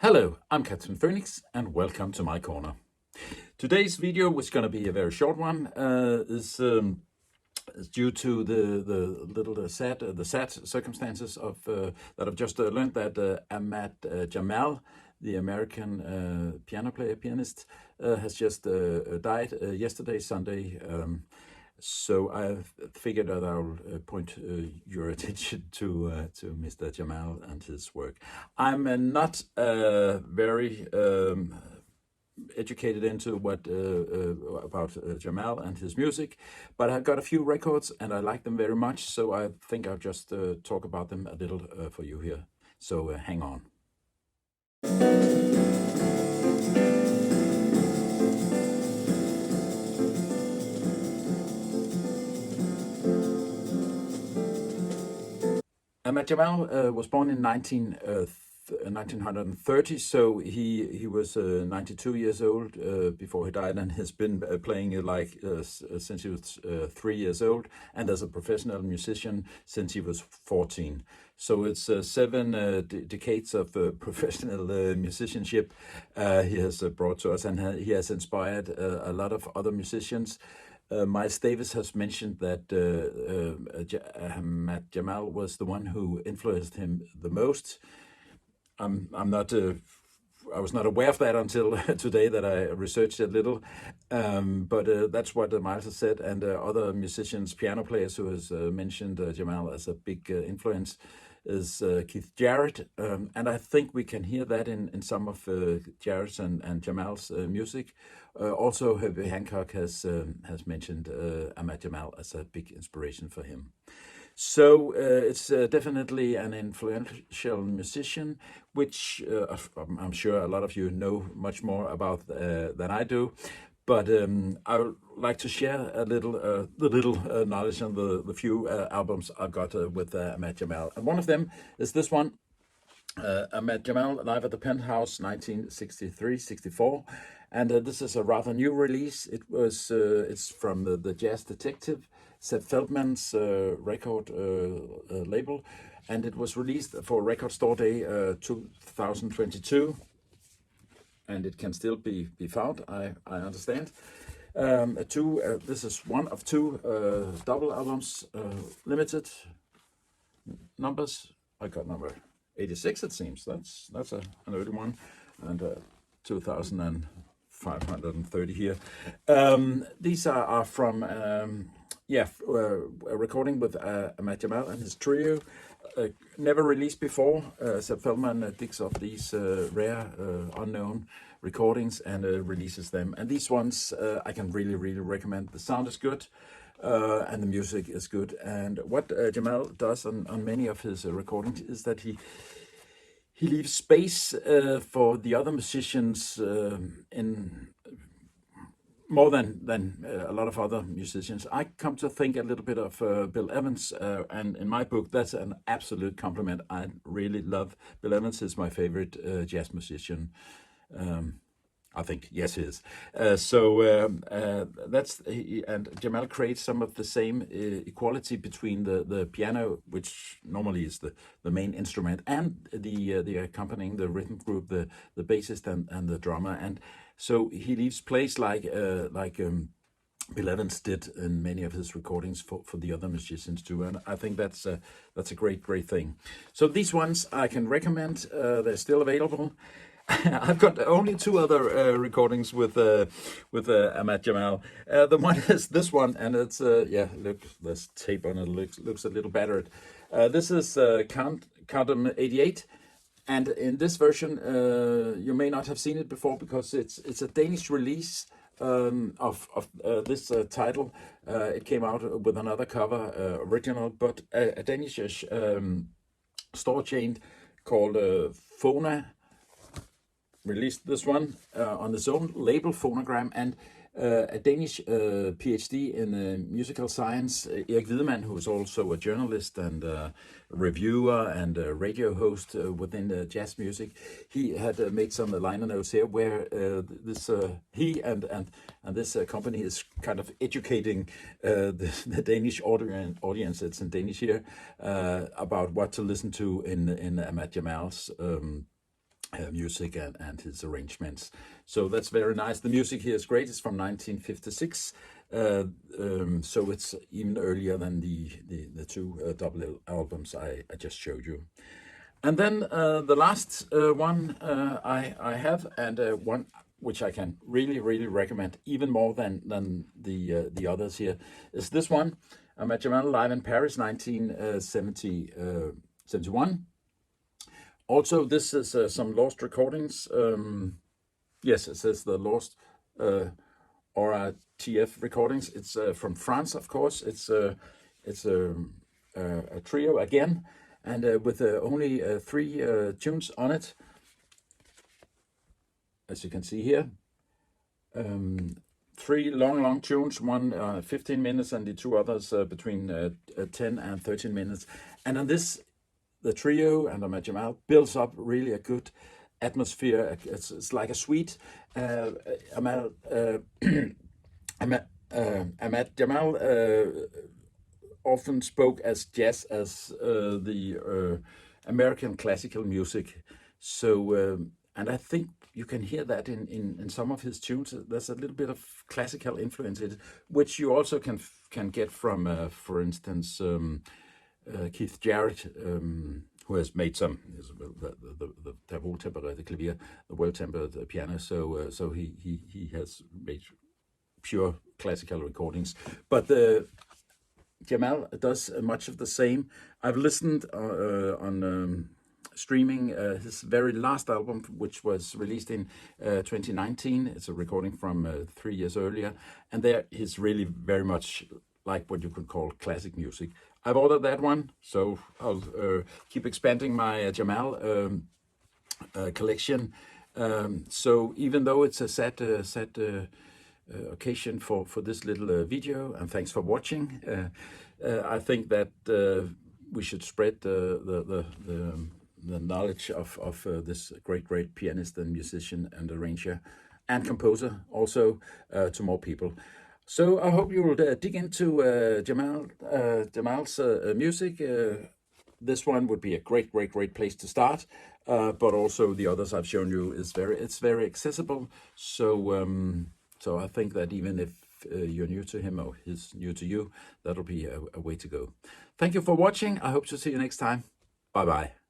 Hello, I'm Captain Phoenix and welcome to my corner. Today's video, which is going to be a very short one, is due to the sad circumstances of that I've just learned that Ahmad Jamal, the American piano player, pianist, has just died yesterday, Sunday. So I figured that I'll point your attention to Mr. Jamal and his work. I'm not very educated into what about Jamal and his music, but I've got a few records and I like them very much. So I think I'll just talk about them a little for you here. So hang on. Ahmad Jamal was born in 1930, so he was 92 years old before he died, and has been playing since he was 3 years old, and as a professional musician since he was 14. So it's 7 decades of professional musicianship he has brought to us, and he has inspired a lot of other musicians. Miles Davis has mentioned that Ahmad Jamal was the one who influenced him the most. I'm not. I was not aware of that until today that I researched a little, but that's what Miles has said, and other musicians, piano players who has mentioned Jamal as a big influence is Keith Jarrett, and I think we can hear that in some of Jarrett's and Jamal's music. Also, Herbie Hancock has mentioned Ahmad Jamal as a big inspiration for him. So it's definitely an influential musician, which I'm sure a lot of you know much more about than I do. But I would like to share a little, the little knowledge on the few albums I've got with Ahmad Jamal. And one of them is this one, Ahmad Jamal, Live at the Penthouse, 1963-64. And this is a rather new release. It's from the Jazz Detective, Seth Feldman's record label, and it was released for Record Store Day 2022, and it can still be found, I understand. This is one of 2 double albums, limited numbers. I got number 86, it seems. That's an early one, and 2,530 here. These are from a recording with Ahmad Jamal and his trio, never released before. Seth Feldman digs up these rare, unknown recordings and releases them. And these ones I can really recommend. The sound is good and the music is good. And what Jamal does on many of his recordings is that he leaves space for the other musicians in more than a lot of other musicians. I come to think a little bit of Bill Evans, and in my book, that's an absolute compliment. I really love Bill Evans. Is my favorite jazz musician. I think, yes, he is. And Jamal creates some of the same equality between the piano, which normally is the main instrument, and the accompanying, the rhythm group, the bassist and the drummer. And so he leaves place like Bill Evans did in many of his recordings for the other musicians too, and I think that's a great thing. So these ones I can recommend. They're still available. I've got only 2 other recordings with Ahmad Jamal. The one is this one, and it's look, there's tape on it. Looks a little battered. This is Count 'em 88. And in this version, you may not have seen it before because it's a Danish release of this title. It came out with another cover, original, but a Danish store chain called Fona released this one on its own label, Phonogram, and a Danish PhD in musical science, Erik Wiedemann, who is also a journalist and reviewer and a radio host within jazz music. He had made some liner notes here where he and this company is kind of educating the Danish audience, it's in Danish here, about what to listen to in Ahmad Jamal's music and his arrangements. So that's very nice. The music here is great. It's from 1956. So it's even earlier than the two double albums I just showed you. And then the last one I have, and one which I can really recommend even more than the others here, is this one. Ahmad Jamal live in Paris, 1971. Also, this is some lost recordings. Yes, it says the lost RTF recordings. It's from France, of course. It's a trio again, and with only 3 tunes on it, as you can see here. 3 long tunes, one 15 minutes and the 2 others between 10 and 13 minutes. And on this, the trio and Ahmad Jamal builds up really a good atmosphere. It's like a suite. Ahmad Jamal often spoke as jazz as the American classical music. So, and I think you can hear that in some of his tunes. There's a little bit of classical influence in it, which you also can get from, for instance, Keith Jarrett, who has made some the well-tempered clavier, the well-tempered piano. So he has made pure classical recordings. But Jamal does much of the same. I've listened on streaming his very last album, which was released in 2019. It's a recording from 3 years earlier, and there he's really very much like what you could call classic music. I've ordered that one, so I'll keep expanding my Jamal collection. So even though it's a sad occasion for this little video, and thanks for watching, I think that we should spread the knowledge of this great pianist and musician and arranger and composer also to more people. So I hope you will dig into Jamal's music. This one would be a great place to start, but also the others I've shown you it's very accessible. So so I think that even if you're new to him or he's new to you, that'll be a way to go. Thank you for watching. I hope to see you next time. Bye bye.